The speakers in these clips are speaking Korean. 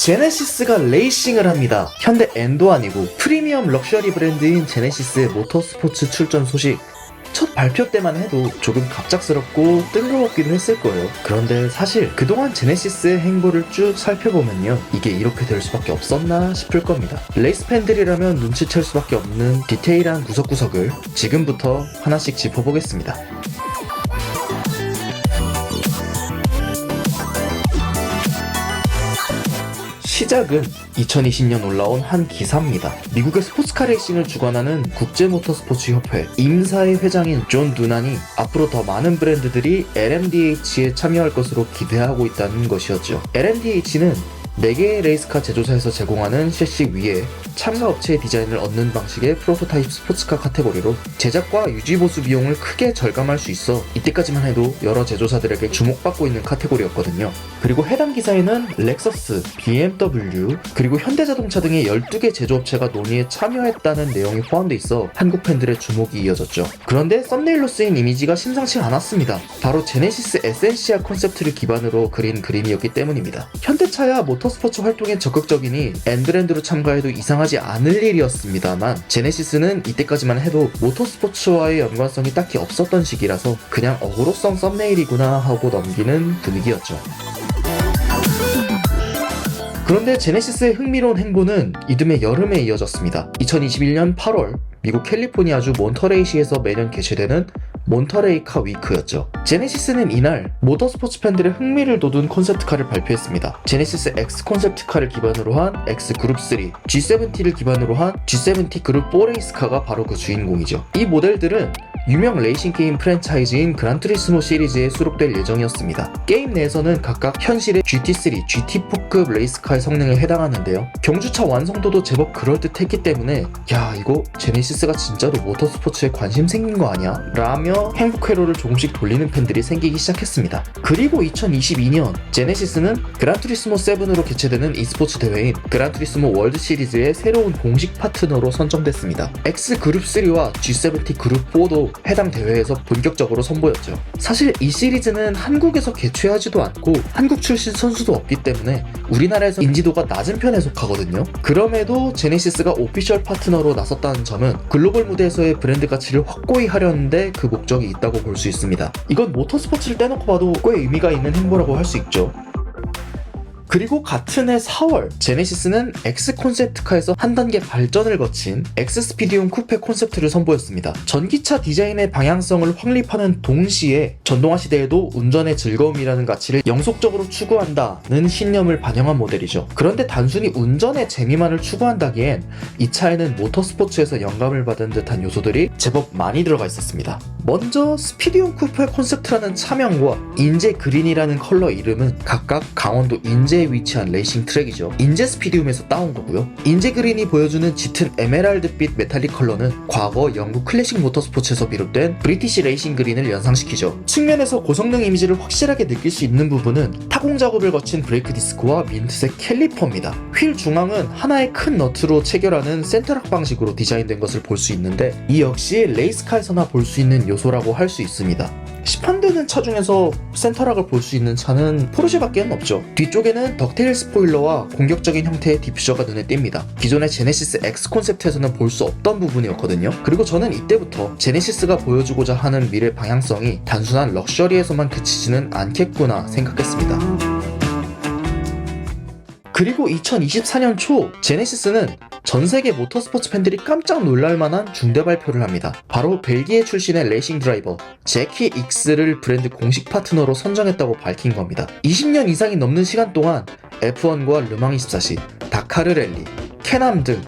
제네시스가 레이싱을 합니다. 현대 N도 아니고 프리미엄 럭셔리 브랜드인 제네시스 모터스포츠 출전 소식, 첫 발표 때만 해도 조금 갑작스럽고 뜬금없기도 했을 거예요. 그런데 사실 그동안 제네시스의 행보를 쭉 살펴보면요, 이게 이렇게 될 수밖에 없었나 싶을 겁니다. 레이스 팬들이라면 눈치챌 수밖에 없는 디테일한 구석구석을 지금부터 하나씩 짚어보겠습니다. 시작은 2020년 올라온 한 기사입니다. 미국의 스포츠카 레이싱을 주관하는 국제모터스포츠협회 임사의 회장인 존 누난이 앞으로 더 많은 브랜드들이 LMDH에 참여할 것으로 기대하고 있다는 것이었죠. LMDH는 4개의 레이스카 제조사에서 제공하는 셰시 위에 참가 업체의 디자인을 얻는 방식의 프로토타입 스포츠카 카테고리로 제작과 유지보수 비용을 크게 절감할 수 있어 이때까지만 해도 여러 제조사들에게 주목받고 있는 카테고리였거든요. 그리고 해당 기사에는 렉서스, BMW, 그리고 현대자동차 등의 12개 제조업체가 논의에 참여했다는 내용이 포함돼 있어 한국 팬들의 주목이 이어졌죠. 그런데 썸네일로 쓰인 이미지가 심상치 않았습니다. 바로 제네시스 에센시아 컨셉트를 기반으로 그린 그림이었기 때문입니다. 현대차야 모터스포츠 활동에 적극적이니 N브랜드로 참가해도 이상하지 않을 일이었습니다만, 제네시스는 이때까지만 해도 모터스포츠와의 연관성이 딱히 없었던 시기라서 그냥 어그로성 썸네일이구나 하고 넘기는 분위기였죠. 그런데 제네시스의 흥미로운 행보는 이듬해 여름에 이어졌습니다. 2021년 8월 미국 캘리포니아주 몬터레이시에서 매년 개최되는 몬터레이카 위크였죠. 제네시스는 이날 모터스포츠 팬들의 흥미를 돋운 콘셉트카를 발표했습니다. 제네시스 X 콘셉트카를 기반으로 한 X 그룹 3, G70를 기반으로 한 G70 그룹 4 레이스카가 바로 그 주인공이죠. 이 모델들은 유명 레이싱 게임 프랜차이즈인 그란투리스모 시리즈에 수록될 예정이었습니다. 게임 내에서는 각각 현실의 GT3, GT4급 레이스카의 성능에 해당하는데요. 경주차 완성도도 제법 그럴듯했기 때문에 야, 이거 제네시스가 진짜로 모터스포츠에 관심 생긴 거 아니야? 라며 행복 회로를 조금씩 돌리는 팬들이 생기기 시작했습니다. 그리고 2022년 제네시스는 그란투리스모 7으로 개최되는 e스포츠 대회인 그란투리스모 월드 시리즈의 새로운 공식 파트너로 선정됐습니다. X 그룹 3와 G70 그룹 4도 해당 대회에서 본격적으로 선보였죠. 사실 이 시리즈는 한국에서 개최하지도 않고 한국 출신 선수도 없기 때문에 우리나라에서 인지도가 낮은 편에 속하거든요. 그럼에도 제네시스가 오피셜 파트너로 나섰다는 점은 글로벌 무대에서의 브랜드 가치를 확고히 하려는데 그 목적이 있다고 볼 수 있습니다. 이건 모터스포츠를 떼놓고 봐도 꽤 의미가 있는 행보라고 할 수 있죠. 그리고 같은 해 4월 제네시스는 X 콘셉트카에서 한 단계 발전을 거친 X 스피디움 쿠페 콘셉트를 선보였습니다. 전기차 디자인의 방향성을 확립하는 동시에 전동화 시대에도 운전의 즐거움이라는 가치를 영속적으로 추구한다는 신념을 반영한 모델이죠. 그런데 단순히 운전의 재미만을 추구한다기엔 이 차에는 모터스포츠에서 영감을 받은 듯한 요소들이 제법 많이 들어가 있었습니다. 먼저 스피디움 쿠페 콘셉트라는 차명과 인제 그린이라는 컬러 이름은 각각 강원도 인제에 위치한 레이싱 트랙이죠. 인제 스피디움에서 따온 거고요. 인제 그린이 보여주는 짙은 에메랄드빛 메탈릭 컬러는 과거 영국 클래식 모터스포츠에서 비롯된 브리티시 레이싱 그린을 연상시키죠. 측면에서 고성능 이미지를 확실하게 느낄 수 있는 부분은 타공 작업을 거친 브레이크 디스크와 민트색 캘리퍼입니다. 휠 중앙은 하나의 큰 너트로 체결하는 센터락 방식으로 디자인된 것을 볼 수 있는데, 이 역시 레이스카에서나 볼 수 있는 요소라고 할 수 있습니다. 시판되는 차 중에서 센터락을 볼 수 있는 차는 포르쉐밖에 없죠. 뒤쪽에는 덕테일 스포일러와 공격적인 형태의 디퓨저가 눈에 띕니다. 기존의 제네시스 X 콘셉트에서는 볼 수 없던 부분이었거든요. 그리고 저는 이때부터 제네시스가 보여주고자 하는 미래 방향성이 단순한 럭셔리에서만 그치지는 않겠구나 생각했습니다. 그리고 2024년 초 제네시스는 전세계 모터스포츠 팬들이 깜짝 놀랄만한 중대 발표를 합니다. 바로 벨기에 출신의 레이싱 드라이버 제키 익스를 브랜드 공식 파트너로 선정했다고 밝힌 겁니다. 20년 이상이 넘는 시간 동안 F1과 르망 24시, 다카르 랠리, 캐남 등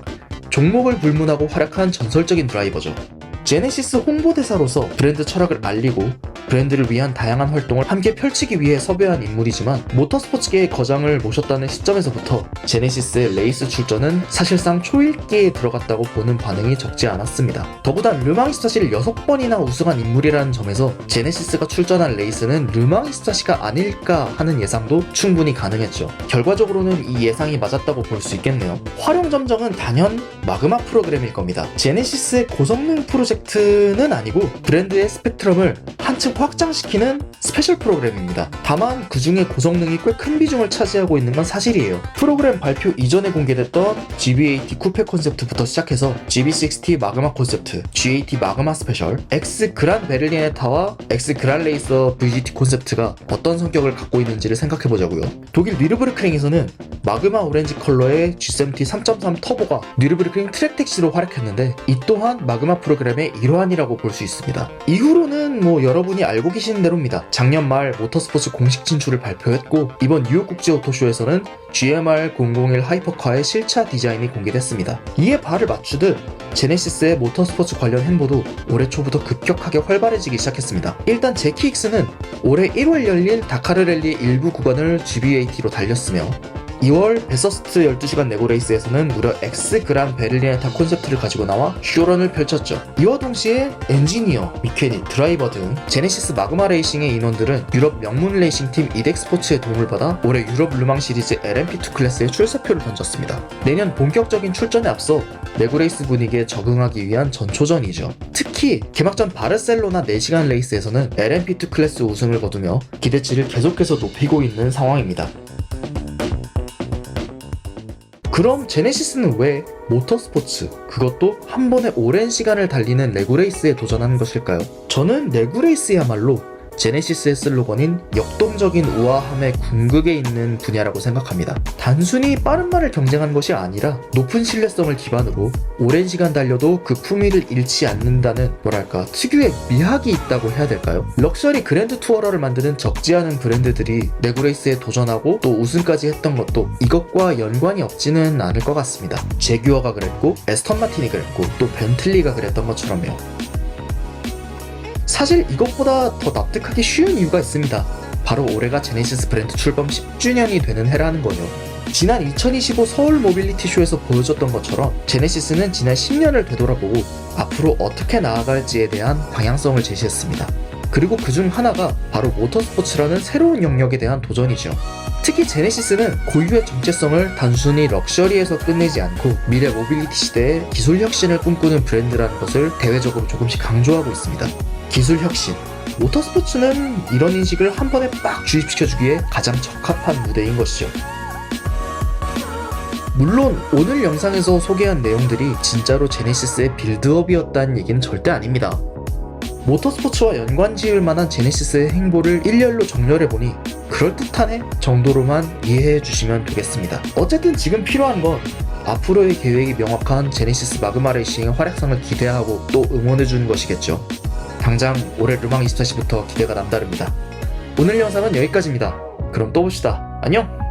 종목을 불문하고 활약한 전설적인 드라이버죠. 제네시스 홍보대사로서 브랜드 철학을 알리고 브랜드를 위한 다양한 활동을 함께 펼치기 위해 섭외한 인물이지만, 모터스포츠계의 거장을 모셨다는 시점에서부터 제네시스의 레이스 출전은 사실상 초읽기에 들어갔다고 보는 반응이 적지 않았습니다. 더구나 르망24시를 6번이나 우승한 인물이라는 점에서 제네시스가 출전한 레이스는 르망24시가 아닐까 하는 예상도 충분히 가능했죠. 결과적으로는 이 예상이 맞았다고 볼 수 있겠네요. 활용 점정은 단연 마그마 프로그램일 겁니다. 제네시스의 고성능 프로젝트는 아니고 브랜드의 스펙트럼을 한층 더 확장시키는 스페셜 프로그램입니다. 다만 그 중에 고성능이 꽤 큰 비중을 차지하고 있는 건 사실이에요. 프로그램 발표 이전에 공개됐던 GBAT 쿠페 콘셉트부터 시작해서 GB60 마그마 콘셉트, GAT 마그마 스페셜, X 그란 베를리네타와 X 그란 레이서 VGT 콘셉트가 어떤 성격을 갖고 있는지를 생각해보자고요. 독일 뉘르브르크링에서는 마그마 오렌지 컬러의 G70 3.3 터보가 뉘르브르크링 트랙 택시로 활약했는데 이 또한 마그마 프로그램의 일환이라고 볼 수 있습니다. 이후로는 여러분이 알고 계시는 대로입니다. 작년 말 모터스포츠 공식 진출을 발표했고 이번 뉴욕 국제 오토쇼에서는 GMR001 하이퍼카의 실차 디자인이 공개됐습니다. 이에 발을 맞추듯 제네시스의 모터스포츠 관련 행보도 올해 초부터 급격하게 활발해지기 시작했습니다. 일단 제키익스는 올해 1월 열린 다카르 랠리 일부 구간을 GBAT로 달렸으며 2월 베서스트 12시간 내고 레이스에서는 무려 X 그란 베를리네타 콘셉트를 가지고 나와 쇼런을 펼쳤죠. 이와 동시에 엔지니어, 미케닉, 드라이버 등 제네시스 마그마 레이싱의 인원들은 유럽 명문 레이싱팀 이덱스포츠의 도움을 받아 올해 유럽 르망 시리즈 LMP2 클래스에 출사표를 던졌습니다. 내년 본격적인 출전에 앞서 내구 레이스 분위기에 적응하기 위한 전초전이죠. 특히 개막전 바르셀로나 4시간 레이스에서는 LMP2 클래스 우승을 거두며 기대치를 계속해서 높이고 있는 상황입니다. 그럼 제네시스는 왜 모터스포츠, 그것도 한 번에 오랜 시간을 달리는 레구레이스에 도전하는 것일까요? 저는 레구레이스야말로 제네시스의 슬로건인 역동적인 우아함의 궁극에 있는 분야라고 생각합니다. 단순히 빠른 말을 경쟁하는 것이 아니라 높은 신뢰성을 기반으로 오랜 시간 달려도 그 품위를 잃지 않는다는 특유의 미학이 있다고 해야 될까요? 럭셔리 그랜드 투어러를 만드는 적지 않은 브랜드들이 레구레이스에 도전하고 또 우승까지 했던 것도 이것과 연관이 없지는 않을 것 같습니다. 제규어가 그랬고 에스턴 마틴이 그랬고 또 벤틀리가 그랬던 것처럼요. 사실 이것보다 더 납득하기 쉬운 이유가 있습니다. 바로 올해가 제네시스 브랜드 출범 10주년이 되는 해라는 거죠. 지난 2025 서울 모빌리티 쇼에서 보여줬던 것처럼 제네시스는 지난 10년을 되돌아보고 앞으로 어떻게 나아갈지에 대한 방향성을 제시했습니다. 그리고 그중 하나가 바로 모터스포츠라는 새로운 영역에 대한 도전이죠. 특히 제네시스는 고유의 정체성을 단순히 럭셔리에서 끝내지 않고 미래 모빌리티 시대의 기술 혁신을 꿈꾸는 브랜드라는 것을 대외적으로 조금씩 강조하고 있습니다. 기술 혁신, 모터스포츠는 이런 인식을 한 번에 빡 주입시켜주기에 가장 적합한 무대인 것이죠. 물론 오늘 영상에서 소개한 내용들이 진짜로 제네시스의 빌드업이었다는 얘기는 절대 아닙니다. 모터스포츠와 연관 지을 만한 제네시스의 행보를 일렬로 정렬해보니 그럴듯하네 정도로만 이해해 주시면 되겠습니다. 어쨌든 지금 필요한 건 앞으로의 계획이 명확한 제네시스 마그마 레이싱의 활약상을 기대하고 또 응원해주는 것이겠죠. 당장 올해 르망 24시부터 기대가 남다릅니다. 오늘 영상은 여기까지입니다. 그럼 또 봅시다. 안녕!